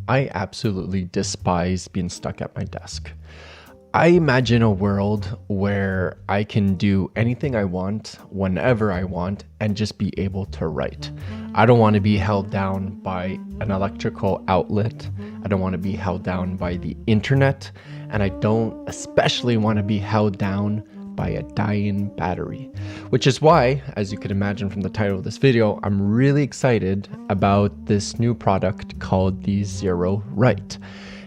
I absolutely despise being stuck at my desk. I imagine a world where I can do anything I want, whenever I want, and just be able to write. I don't want to be held down by an electrical outlet. I don't want to be held down by the internet. And I don't especially want to be held down by a dying battery, which is why, as you could imagine from the title of this video, I'm really excited about this new product called the Zerowriter.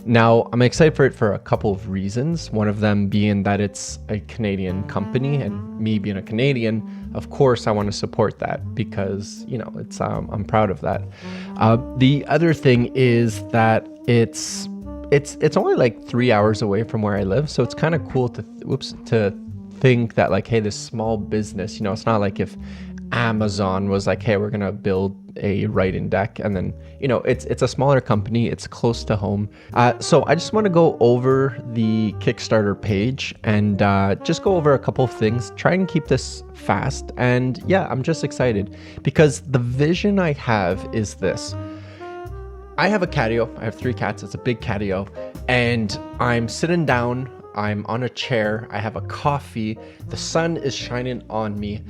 Now, I'm excited for it for a couple of reasons. One of them being that it's a Canadian company, and me being a Canadian, of course, I want to support that because, you know, it's I'm proud of that. The other thing is that it's only like 3 hours away from where I live, so it's kind of cool to think that, like, hey, this small business, you know, it's not like if Amazon was like, hey, we're gonna build a writing deck, and then, you know, it's a smaller company, it's close to home. So I just want to go over the Kickstarter page and just go over a couple of things, try and keep this fast. And yeah, I'm just excited because the vision I have is this. I have a catio, I have 3 cats, it's a big catio, and I'm sitting down, I'm on a chair, I have a coffee, the sun is shining on me,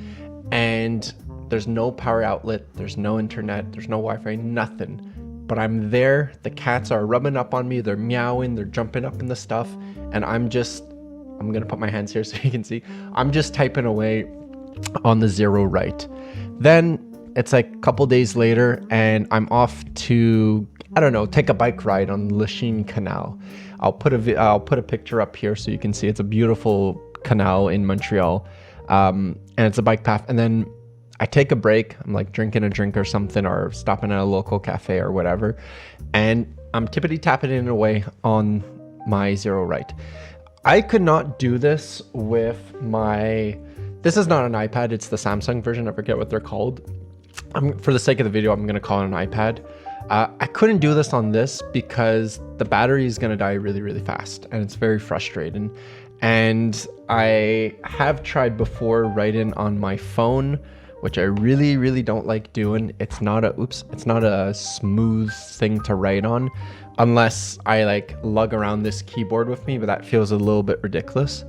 and there's no power outlet, there's no internet, there's no Wi-Fi, nothing. But I'm there, the cats are rubbing up on me, they're meowing, they're jumping up in the stuff, and I'm gonna put my hands here so you can see, I'm just typing away on the Zerowriter. Then it's like a couple days later and I'm off to, I don't know, take a bike ride on Lachine Canal. I'll put a picture up here so you can see. It's a beautiful canal in Montreal, and it's a bike path. And then I take a break. I'm like drinking a drink or something, or stopping at a local cafe or whatever, and I'm tippity tapping it away on my Zerowriter. I could not do this with my. This is not an iPad. It's the Samsung version. I forget what they're called. For the sake of the video, I'm gonna call it an iPad. I couldn't do this on this because the battery is going to die really, really fast, and it's very frustrating. And I have tried before writing on my phone, which I really, really don't like doing. It's not a smooth thing to write on unless I like lug around this keyboard with me, but that feels a little bit ridiculous.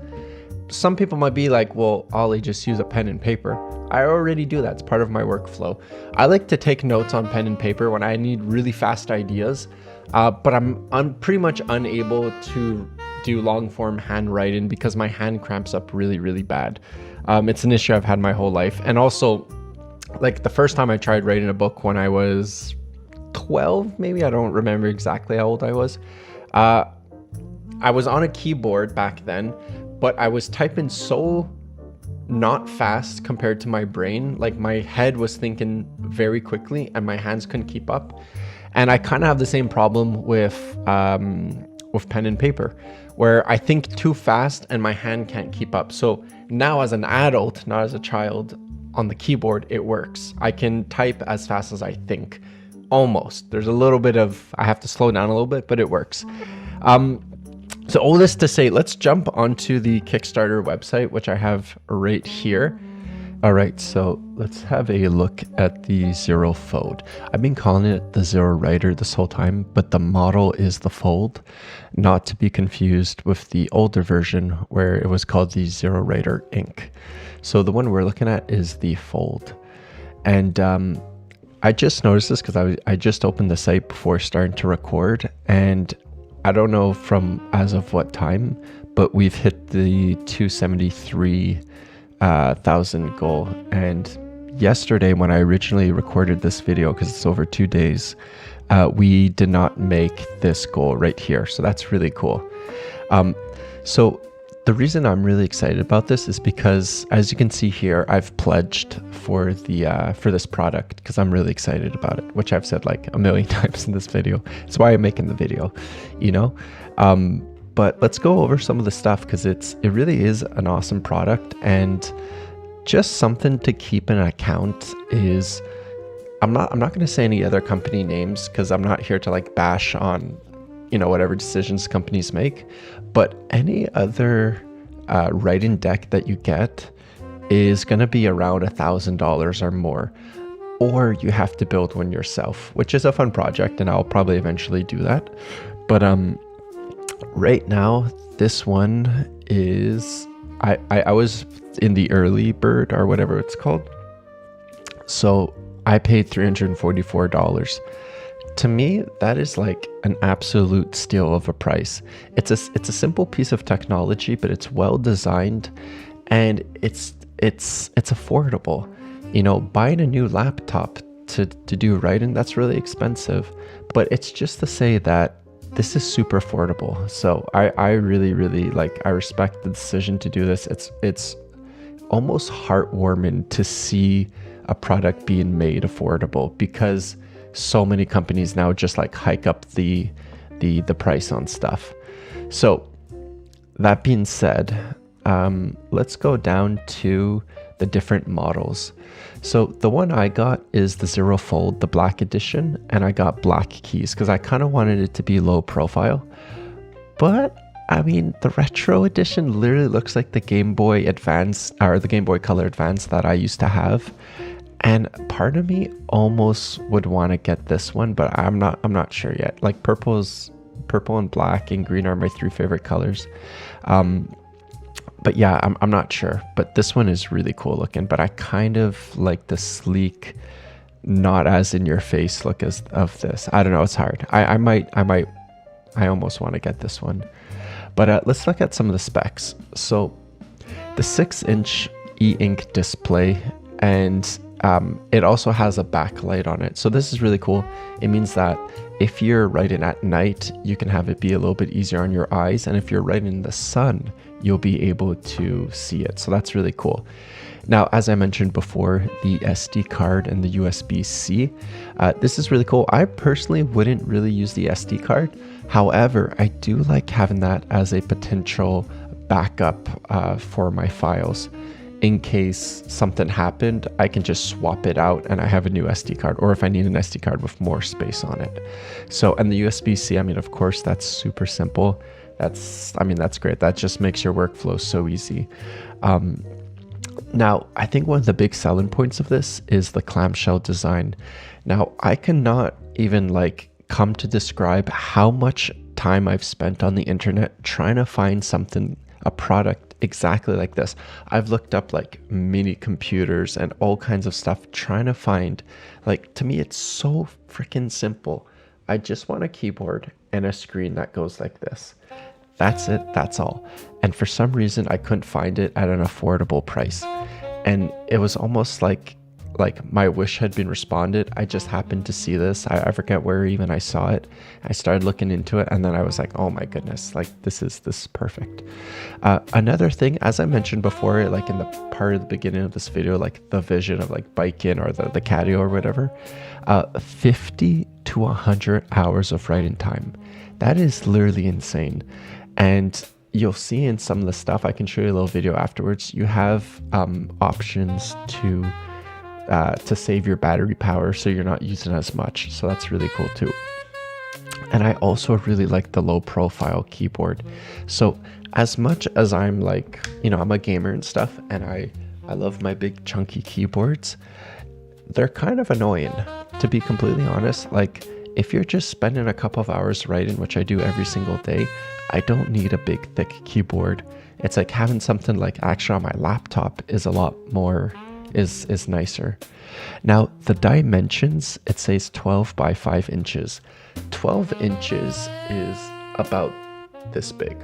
Some people might be like, well, Ollie, just use a pen and paper. I already do that. It's part of my workflow. I like to take notes on pen and paper when I need really fast ideas, but I'm pretty much unable to do long form handwriting because my hand cramps up really, really bad. It's an issue I've had my whole life. And also, like the first time I tried writing a book when I was 12, maybe, I don't remember exactly how old I was. I was on a keyboard back then, but I was typing so not fast compared to my brain. Like my head was thinking very quickly and my hands couldn't keep up. And I kind of have the same problem with pen and paper, where I think too fast and my hand can't keep up. So now as an adult, not as a child, on the keyboard, it works. I can type as fast as I think, almost. There's a little bit of, I have to slow down a little bit, but it works. So all this to say, let's jump onto the Kickstarter website, which I have right here. All right, so let's have a look at the Zerofold. I've been calling it the Zerowriter this whole time, but the model is the Fold, not to be confused with the older version where it was called the Zerowriter Inc. So the one we're looking at is the Fold. And I just noticed this because I just opened the site before starting to record, and I don't know from as of what time, but we've hit the 273,000 goal. And yesterday, when I originally recorded this video, because it's over 2 days, we did not make this goal right here. So that's really cool. So the reason I'm really excited about this is because, as you can see here, I've pledged for this product because I'm really excited about it, which I've said like a million times in this video. It's why I'm making the video, you know. But let's go over some of the stuff because it really is an awesome product. And just something to keep in account is I'm not going to say any other company names because I'm not here to like bash on, you know, whatever decisions companies make, but any other writing deck that you get is going to be around $1,000 or more. or you have to build one yourself, which is a fun project, and I'll probably eventually do that. But right now, this one is I was in the early bird or whatever it's called. So I paid $344. To me, that is like an absolute steal of a price. It's a simple piece of technology, but it's well designed, and it's affordable. You know, buying a new laptop to do writing, that's really expensive, but it's just to say that this is super affordable. So I really, really like, I respect the decision to do this. It's almost heartwarming to see a product being made affordable, because so many companies now just like hike up the price on stuff. So that being said, let's go down to the different models. So the one I got is the Zero Fold, the black edition, and I got black keys because I kind of wanted it to be low profile. But I mean, the retro edition literally looks like the Game Boy Advance or the Game Boy Color Advance that I used to have. And part of me almost would want to get this one, but I'm not sure yet. Like purple and black and green are my three favorite colors. But yeah, I'm not sure. But this one is really cool looking. But I kind of like the sleek, not as in your face look of this. I don't know. It's hard. I almost want to get this one. But let's look at some of the specs. So the 6-inch e-ink display, and it also has a backlight on it. So this is really cool. It means that if you're writing at night, you can have it be a little bit easier on your eyes. And if you're writing in the sun, you'll be able to see it. So that's really cool. Now, as I mentioned before, the SD card and the USB-C, this is really cool. I personally wouldn't really use the SD card. However, I do like having that as a potential backup for my files. In case something happened, I can just swap it out and I have a new SD card, or if I need an SD card with more space on it. So, and the USB-C, I mean, of course, that's super simple. That's great. That just makes your workflow so easy. Now, I think one of the big selling points of this is the clamshell design. Now, I cannot even like come to describe how much time I've spent on the internet trying to find a product exactly like this. I've looked up like mini computers and all kinds of stuff trying to find, like, to me, it's so freaking simple. I just want a keyboard and a screen that goes like this. That's it. That's all. And for some reason, I couldn't find it at an affordable price. And it was almost like my wish had been responded. I just happened to see this. I forget where even I saw it. I started looking into it, and then I was like, oh my goodness, like this is perfect. Another thing, as I mentioned before, like in the part of the beginning of this video, like the vision of like biking or the Catio or whatever, 50 to 100 hours of writing time. That is literally insane. And you'll see in some of the stuff, I can show you a little video afterwards, you have options to save your battery power so you're not using as much. So that's really cool too. And I also really like the low profile keyboard. So as much as I'm like, you know, I'm a gamer and stuff, and I love my big chunky keyboards, they're kind of annoying, to be completely honest. Like if you're just spending a couple of hours writing, which I do every single day, I don't need a big thick keyboard. It's like having something like actually on my laptop is a lot more, is nicer. Now the dimensions, it says 12 by 5 inches. 12 inches is about this big.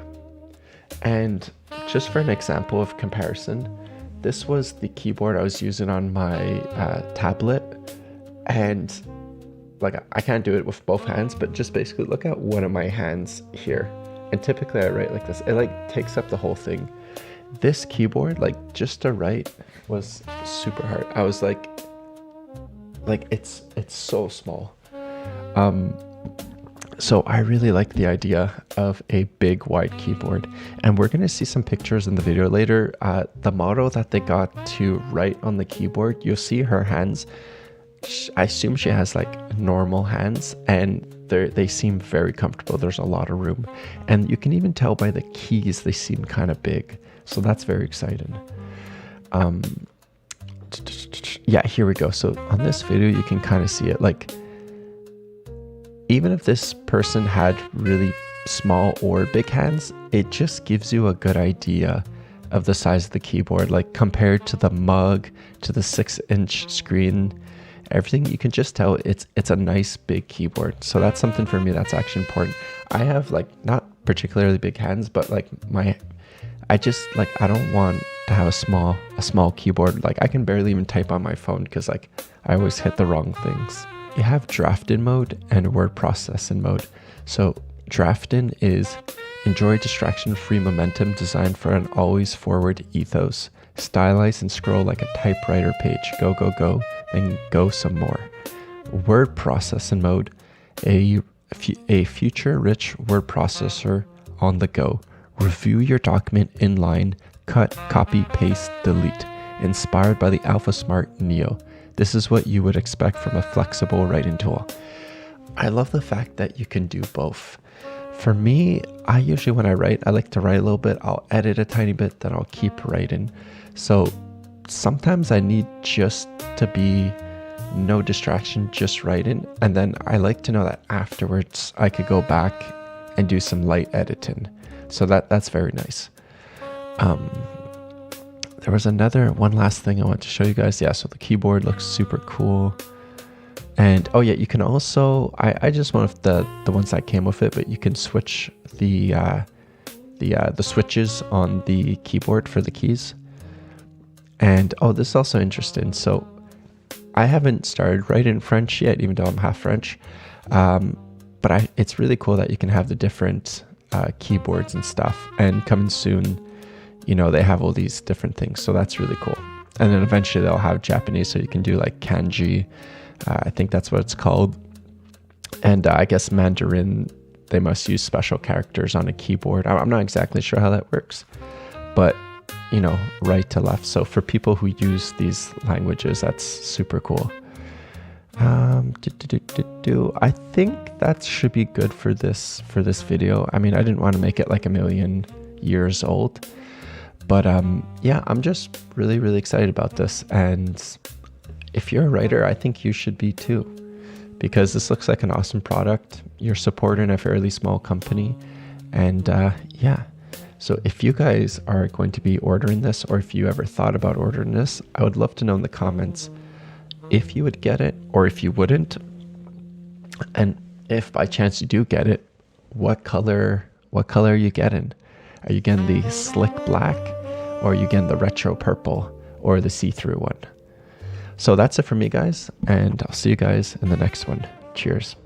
And just for an example of comparison, this was the keyboard I was using on my tablet, and like I can't do it with both hands, but just basically look at one of my hands here. And typically I write like this. It like takes up the whole thing. This keyboard, like just to write, was super hard. I was like it's so small. So I really like the idea of a big wide keyboard, and we're gonna see some pictures in the video later. The model that they got to write on the keyboard, you'll see her hands. I assume she has like normal hands, and they seem very comfortable. There's a lot of room, and you can even tell by the keys they seem kind of big. So that's very exciting. yeah, here we go. So on this video, you can kind of see it. Like, even if this person had really small or big hands, it just gives you a good idea of the size of the keyboard. Like compared to the mug, to the 6-inch screen, everything, you can just tell it's a nice big keyboard. So that's something for me that's actually important. I have like not particularly big hands, but like I don't want to have a small keyboard. Like I can barely even type on my phone because like I always hit the wrong things. You have drafting mode and word processing mode. So drafting is enjoy distraction-free momentum designed for an always forward ethos. Stylize and scroll like a typewriter page. Go, go, go, then go some more. Word processing mode, a future-rich word processor on the go. Review your document in line, cut, copy, paste, delete. Inspired by the AlphaSmart Neo. This is what you would expect from a flexible writing tool. I love the fact that you can do both. For me, I usually when I write, I like to write a little bit, I'll edit a tiny bit, then I'll keep writing. So sometimes I need just to be no distraction, just writing. And then I like to know that afterwards I could go back and do some light editing. So that's very nice. There was one last thing I want to show you guys. Yeah, so the keyboard looks super cool. And oh yeah, you can also, I just went with the ones that came with it, but you can switch the switches on the keyboard for the keys. And oh, this is also interesting. So I haven't started writing French yet, even though I'm half French. But it's really cool that you can have the different keyboards and stuff. And coming soon, you know, they have all these different things. So that's really cool. And then eventually they'll have Japanese, so you can do like kanji. I think that's what it's called. And I guess Mandarin, they must use special characters on a keyboard. I'm not exactly sure how that works, but you know, right to left. So for people who use these languages, that's super cool. I think that should be good for this video. I mean, I didn't want to make it like a million years old, but yeah, I'm just really, really excited about this. And if you're a writer, I think you should be too, because this looks like an awesome product. You're supporting a fairly small company. And yeah, so if you guys are going to be ordering this, or if you ever thought about ordering this, I would love to know in the comments if you would get it or if you wouldn't. And if by chance you do get it, what color are you getting? Are you getting the slick black, or are you getting the retro purple, or the see-through one? So that's it for me, guys, and I'll see you guys in the next one. Cheers.